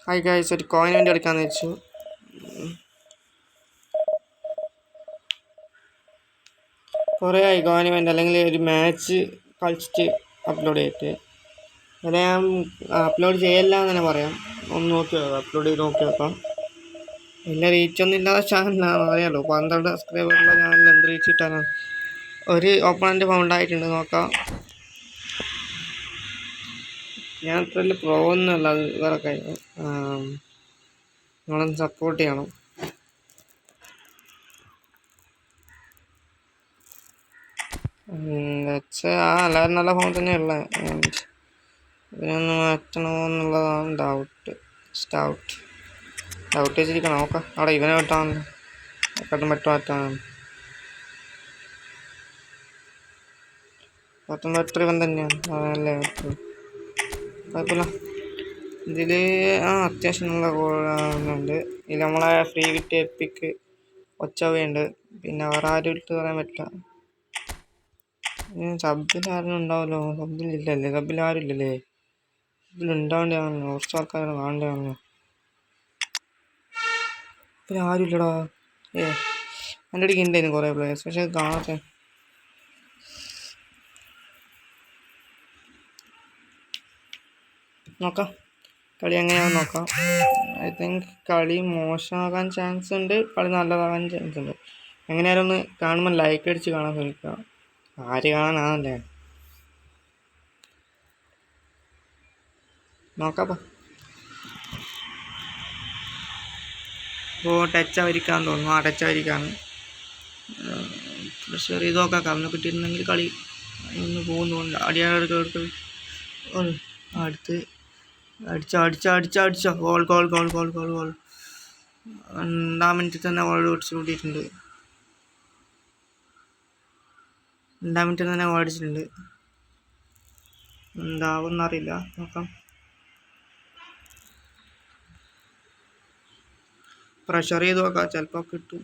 Hi guys, ഒരു കോയിന് വേണ്ടി എടുക്കാമെന്ന് വെച്ചു. കുറേ ആയി കോയിന് വേണ്ടി, അല്ലെങ്കിൽ ഒരു മാച്ച് കളിച്ചിട്ട് അപ്ലോഡ് ചെയ്തിട്ട്. അതെ, ഞാൻ അപ്ലോഡ് ചെയ്യല്ല എന്ന് തന്നെ പറയാം. ഒന്ന് നോക്കി നോക്കാം, അപ്ലോഡ് ചെയ്ത് നോക്കി നോക്കാം. വലിയ റീച്ചൊന്നും ഇല്ലാതെ ചാനലാണ്, അറിയാലോ. 12 സബ്സ്ക്രൈബറുള്ള ചാനൽ എന്ത് റീച്ച് കിട്ടാനാണ്. ഒരു ഓപ്പണൻ്റ് ഫൗണ്ട് ആയിട്ടുണ്ട്, നോക്കാം. ഞാൻ അത്ര വലിയ പ്രോ ഒന്നുമല്ല, അത് വേറെ കാര്യം. നിങ്ങളൊന്ന് സപ്പോർട്ട് ചെയ്യണം. എല്ലാവരും നല്ല ഫോൺ തന്നെയുള്ള. ഇതിനൊന്ന് മാറ്റണോ എന്നുള്ളതാണ് ഡൗട്ട് വെച്ചിരിക്കണം. നോക്കാം. അവിടെ ഇവനെ വിട്ടാണ് പെട്ടെന്ന് മാറ്റാനാണ്. 19 ഇവൻ തന്നെയാണ്, അതല്ലേ കുഴപ്പമില്ല. ഇതിൽ അത്യാവശ്യം നല്ല ഉണ്ട്. ഇതിൽ നമ്മളെ ഫ്രീ കിട്ടിയ എപ്പിക്ക് ഒച്ചവയുണ്ട്. പിന്നെ വേറെ ആരും ഇട്ട് പറയാൻ പറ്റില്ല. സബിൽ ആരും ഉണ്ടാവല്ലോ. സബിലില്ലല്ലേ? സബിൽ ആരും ഇല്ലല്ലേ? സബിലുണ്ടാവേണ്ടതാണ്. കുറച്ച് ആൾക്കാരാണ് കാണേണ്ടതാണ്. പിന്നെ ആരും ഇല്ലടാ. എൻ്റെ അടുക്ക് ഉണ്ടായിരുന്നു കുറേ പ്ലേയേഴ്സ്, പക്ഷെ കാണാത്ത. നോക്കാം കളി എങ്ങനെയാണെന്ന് നോക്കാം. ഐ തിങ്ക് കളി മോശമാകാൻ ചാൻസ് ഉണ്ട്, കളി നല്ലതാകാൻ ചാൻസ് ഉണ്ട്. എങ്ങനെയായാലും ഒന്ന് കാണുമ്പോൾ ലൈക്ക് അടിച്ച് കാണാൻ ശ്രമിക്കുക. ആര് കാണാനാണല്ലേ? നോക്കാം. ഇപ്പോൾ ടച്ച് അവരിക്കാൻ തോന്നുന്നു. ടച്ച് അവരിക്കാണ്. പ്രഷർ ചെയ്ത് നോക്കാം. കവന്ന് കിട്ടിയിരുന്നെങ്കിൽ കളി ഇന്ന് പോകുന്നുണ്ട്. അടിയാടുത്ത് അടിച്ചോ. ഗോൾ. 2 മിനിറ്റിൽ തന്നെ ഗോൾ കൂട്ടിയിട്ടുണ്ട്. 2 മിനിറ്റിൽ തന്നെ ഗോൾ അടിച്ചിട്ടുണ്ട്. എന്താവുമെന്നറിയില്ല, നോക്കാം. പ്രഷർ ചെയ്ത് നോക്കാം, ചിലപ്പോൾ കിട്ടും.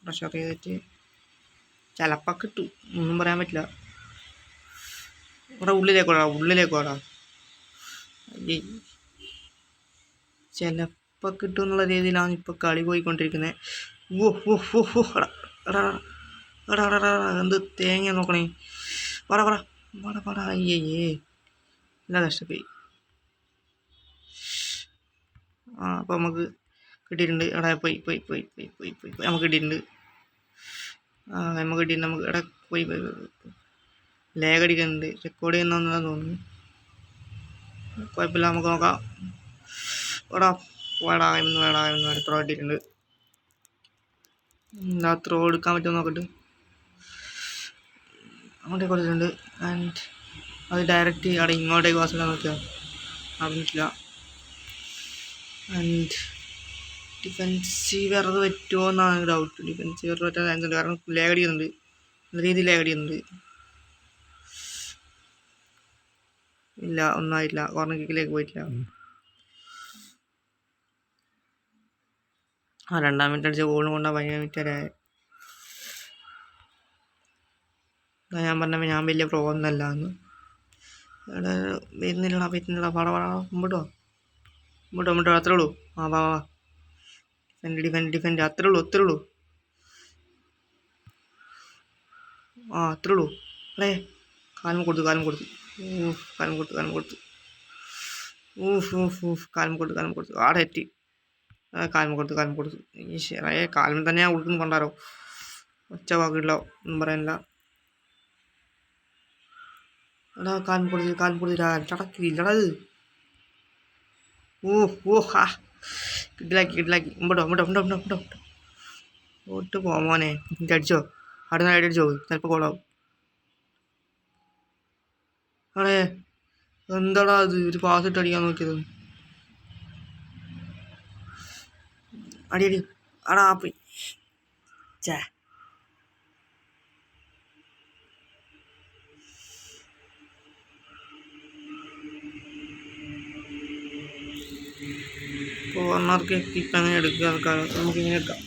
പ്രഷർ ചെയ്തിട്ട് ചിലപ്പോൾ കിട്ടും, ഒന്നും പറയാൻ പറ്റില്ല. ഇവിടെ ഉള്ളിലേക്കോടാ. ചിലപ്പോൾ കിട്ടും എന്നുള്ള രീതിയിലാണ് ഇപ്പോൾ കളി പോയിക്കൊണ്ടിരിക്കുന്നത്. എന്ത് തേങ്ങ നോക്കണേ. പട അയ്യേ, എല്ലാ കഷ്ടപ്പോയി. അപ്പോൾ നമുക്ക് കിട്ടിയിട്ടുണ്ട്. എടാ പോയി നമുക്ക് കിട്ടിയിട്ടുണ്ട്. നമുക്ക് എടാ പോയി ലാഗ് അടിക്കുന്നുണ്ട്. റെക്കോർഡ് ചെയ്യുന്നതെന്നാണ് തോന്നുന്നു. കുഴപ്പമില്ല, നമുക്ക് നോക്കാം. ത്രോ കിട്ടിയിട്ടുണ്ട്. ത്രോ എടുക്കാൻ പറ്റുമോ നോക്കട്ടെ. അങ്ങോട്ടേക്ക് കൊടുത്തിട്ടുണ്ട്. ആൻഡ് അത് ഡയറക്റ്റ് അവിടെ ഇങ്ങോട്ടേക്ക് വാസിക്കാൻ നോക്കിയാൽ അറിഞ്ഞിട്ടില്ല. ആൻഡ് ഡിഫെൻസീവ് എറർ പറ്റുമോ എന്നാണ് ഡൗട്ട്. ഡിഫെൻസീവ് എറർ പറ്റാൻ ചാൻസ് ഉണ്ട്, കാരണം ലാഗ് അടിക്കുന്നുണ്ട്, നല്ല രീതിയിൽ ലാഗ് അടിക്കുന്നുണ്ട്. ഇല്ല, ഒന്നായിട്ടില്ല. കോർണർ കിക്കിലേക്ക് പോയിട്ടില്ല. 2 മിനിറ്റ് അടിച്ച ഗോളിന് കൊണ്ടാൽ 15 മിനിറ്റ് വരെ. ഞാൻ പറഞ്ഞപ്പോൾ ഞാൻ വലിയ പ്രോ ഒന്നല്ല എന്ന്. വരുന്നില്ലടാ. പട മുമ്പോട്ടോ. അത്രേ ഉള്ളൂ. വാ. ഡിഫെൻഡ് അത്രേ ഉള്ളൂ. അത്രേ ഉള്ളൂ. അല്ലേ, കാലം കൊടുത്തു. കാലം കൊടുത്തു. ആടെ എത്തി. കാലം കൊടുത്തു. ഈശ്വരേ, കാലം തന്നെ ഞാൻ ഉൾക്കൊന്നും കൊണ്ടാരോ. ഒച്ച വാക്കില്ലോ, ഒന്നും പറയാനില്ല. എടാ കാലം കൊടുത്തില്ല. ചടക്കില്ലടാ ഇത്. കിട്ടിലാക്കി. മുമ്പോട്ടോ. ഓട്ട് മോനെ. എനിക്ക് അടിച്ചോ. അവിടെ അടിച്ചോ, ചിലപ്പോൾ കോളാവും. അടേ എന്താടാ അത്, ഒരു പാസ് ഇട്ട് അടിക്കാൻ നോക്കിയത്. അടി അടാ പോയി. കോർണർക്ക് കിക്ക് അങ്ങനെ എടുക്കുക, നമുക്കിങ്ങനെ എടുക്കാം.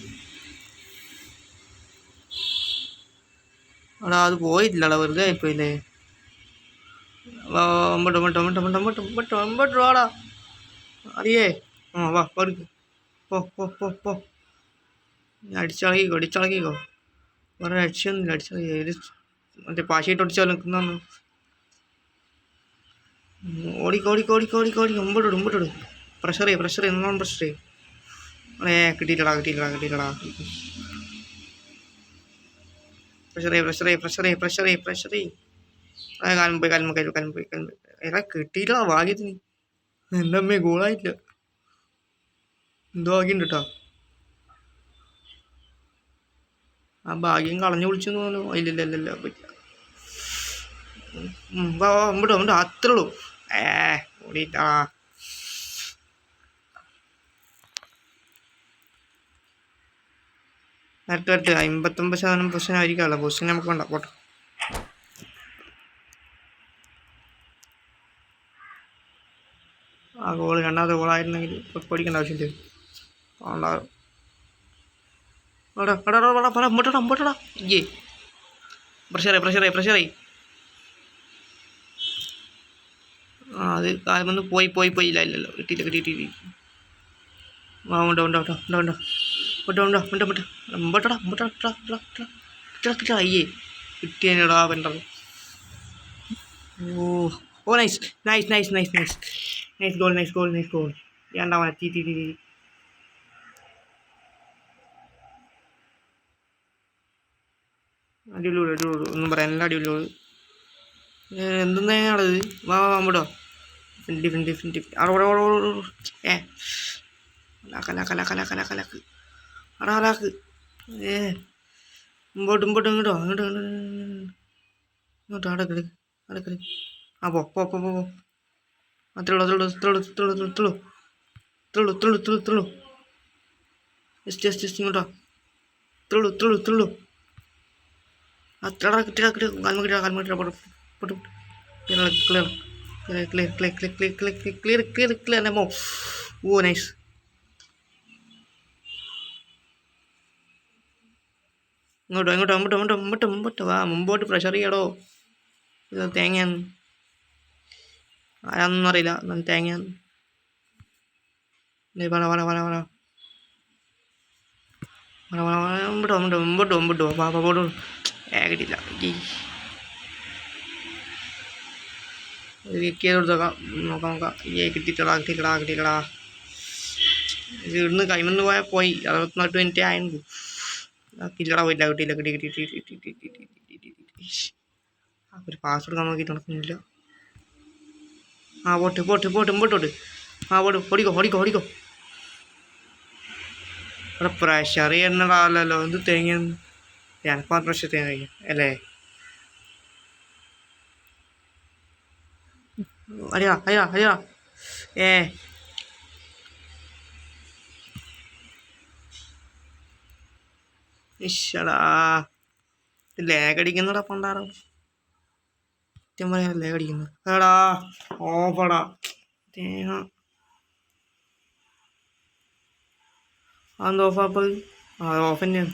അടാ അത് പോയിട്ടില്ലടാ, വെറുതെ ആയിപ്പോയില്ലേ. മുമ്പോട്ടോ. അറിയേ ആ വാ പഠിക്കും. പോ പോ പോ പോ. അടിച്ചളകിക്കോ അടിച്ചളകിക്കോ. വേറെ രക്ഷയൊന്നുമില്ല. അടിച്ചളകി ഒരു മറ്റേ പാശയിട്ട് ഒടിച്ചാൽ നിൽക്കുന്ന ഓടിക്കോ ഓടിക്കോ ഓടിക്കോ ഓടിക്കോ ഓടിക്കോ. മുമ്പോട്ടിടും മുമ്പോട്ടിടും. പ്രഷർ ചെയ്യും പ്രഷർ ചെയ്യും നല്ലോണം പ്രഷർ ചെയ്യും. കിട്ടിയില്ലടാ കിട്ടിയില്ലടാ കിട്ടിയില്ലടാ. പ്രഷർ ചെയ്യും പ്രഷർ ചെയ്യും പ്രഷർ ചെയ്യും പ്രഷർ ചെയ്യും പ്രഷർ ചെയ്യും. കാലം പോയി കാലം പോയി കാലം പോയി കാലം പോയി. എടാ കിട്ടിയില്ലടാ ഭാഗ്യത്തിന്. എൻ്റെ അമ്മയെ ഗോളായിട്ടില്ല. എന്തോ ഭാഗ്യമുണ്ട് കേട്ടോ. ആ ഭാഗ്യം കളഞ്ഞു വിളിച്ചെന്ന് തോന്നുന്നു. ഇല്ലില്ല പറ്റില്ല. വാ വാ മുമ്പോട്ടോ മുണ്ടോ അത്രേ ഉള്ളൂ. ഓടിയിട്ടാ. വരട്ടെ 59% പൊസിഷൻ ആയിരിക്കാമല്ലോ. പൊസിഷൻ നമുക്ക് വേണ്ട പോട്ടെ. ആ ഗോള് രണ്ടാമത്തെ ഗോളായിരുന്നെങ്കിൽ പഠിക്കേണ്ട ആവശ്യമില്ല. ഉണ്ടാകും. മുട്ടടാ ഇയ്യേ. പ്രഷറായി. ആ അത് കാലം വന്ന് പോയി ഇല്ലല്ലോ. കിട്ടിയില്ല. ആ ഉണ്ടോ. അയ്യേ കിട്ടിയടാ പെണ്ടത്. ഓ നൈസ് ഗോൾ. രണ്ടാമത് തീ. അടിപൊളി ഒന്നും പറയാനില്ല. അടിപൊളി എന്തെന്നാണത്. വാ അമ്പടോ ഫിൻറ്റി അവിടെ കലാക്ക് അടാലാക്ക്. ഇങ്ങോട്ടോ അടക്കല്. ആ പോ അത്രേ ഉള്ളൂ. ജസ്റ്റ് ഇങ്ങോട്ടോ. ഇത്രേ ഉള്ളൂ. അത്ര കിട്ടിയ കാൽമ പൊട്ടും. ക്ലിയർ. ഓ നൈസ്. ഇങ്ങോട്ടോ വാ മുമ്പോട്ട് പ്രഷർ ചെയ്യടോ. ഇത് തേങ്ങയാന്ന് ആരാന്നൊന്നും അറിയില്ല. നല്ല തേങ്ങയാന്ന്. മുമ്പോട്ടോ പാപ്പോട്ടോ. കിട്ടിയില്ല. നോക്കാം. കിട്ടിയില്ലടാ. ഇത് ഇവിടുന്ന് കൈമന്ന് പോയി 68 മിനിറ്റ് ആയിരുന്നു. കില്ലടാ പോയില്ല. കിട്ടി. ഒരു പാസ്വേഡ് നോക്കിയിട്ട് നടക്കുന്നില്ല. ആ പോട്ട് മുമ്പോട്ടോട്ട്. ആ ഓടിക്കോ. അവിടെ പ്രഷർ ചെയ്യണല്ലോ. എന്ത് തേങ്ങയെന്ന് ഞാനിപ്പോൾ പ്രഷർ ചെയ്യാൻ കഴിയും അല്ലേ. അയ്യാ ഇഷടാ ലേഗടിക്കുന്നടാ പണ്ടാറോ. സത്യം പറയാ ലേഗടിക്കുന്നു. എടാ ഓഫടാ തേങ്ങ. അതെന്താ ഓഫാപ്പത്. ഓഫ് തന്നെയാണ്.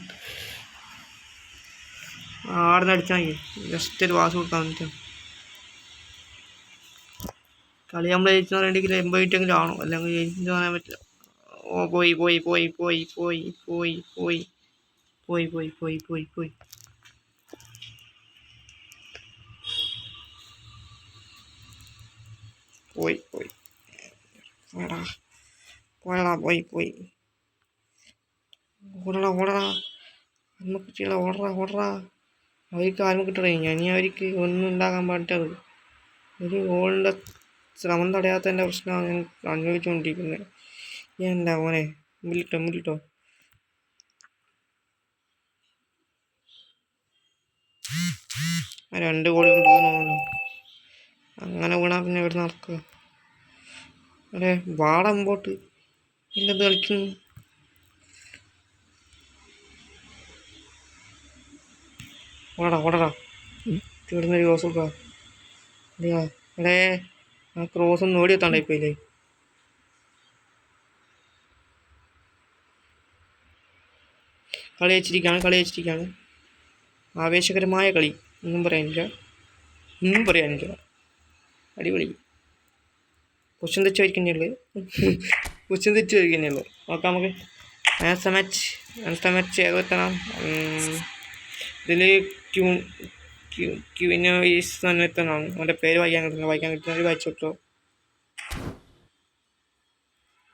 ആടെ നിന്ന് അടിച്ചാൽ മതി. ജസ്റ്റ് ഒരു വാസ് കൊടുക്കാൻ പറ്റും. കളി നമ്മൾ ജയിച്ചെന്ന് പറയണമെങ്കിൽ 80 ആണോ അല്ലെങ്കിൽ ജയിച്ചെന്ന് പറയാൻ പറ്റില്ല. ഓ പോയി. പോയടാ പോയി. ഓടടാ നമുക്ക് ചെയ്യടാ. ഓടടാ അവർക്ക് ആരും കിട്ടണേ. ഇനി അവർക്ക് ഒന്നും ഉണ്ടാകാൻ പാടിട്ടത്. ഒരു ഗോളിൻ്റെ ശ്രമം തടയാത്തതിൻ്റെ പ്രശ്നമാണ് ഞാൻ അനുഭവിച്ചുകൊണ്ടിരിക്കുന്നത്. എന്താ മോനെ മുന്നിലിട്ടോ. ആ 2 ഗോളും പോകുന്നു. അങ്ങനെ വീണാൽ പിന്നെ ഇവിടെ നടക്കുക. അതെ വാട മുമ്പോട്ട്. ഇല്ലത് കളിക്കുന്നു. ഓടടാ ഇവിടുന്നൊരു ക്രോസ് കൊടുക്കാം. എടേ ആ ക്രോസ് ഒന്ന് ഓടിയെത്താണ്ടായിപ്പോയില്ലേ. കളി വെച്ചിരിക്കുകയാണ്. ആവേശകരമായ കളി. ഒന്നും പറയാനില്ല. അടിപൊളി. ക്വസ്റ്റ്യൻ തെച്ചായിരിക്കുന്നേ ഉള്ളു. ഉച്ച തിരിച്ച് വരികയേ ഉള്ളൂ. നോക്കാം നമുക്ക്. മാച്ച് ഏതെത്തണം. ഇതിൽ ക്യൂനോയിസ് തന്നെ എത്തണം. അവൻ്റെ പേര് വായിക്കാൻ കിട്ടുന്നത് വായിച്ചു കൊടുത്തു.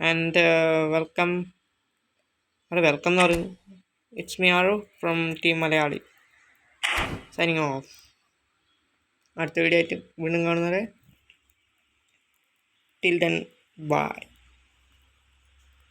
ആൻഡ് വെൽക്കം എന്ന് പറയുന്നു. ഇറ്റ്സ് മീ ആറു from team Malayali signing off. അടുത്ത വീഡിയോ ആയിട്ട് വീണ്ടും കാണുന്നത്. Till then bye.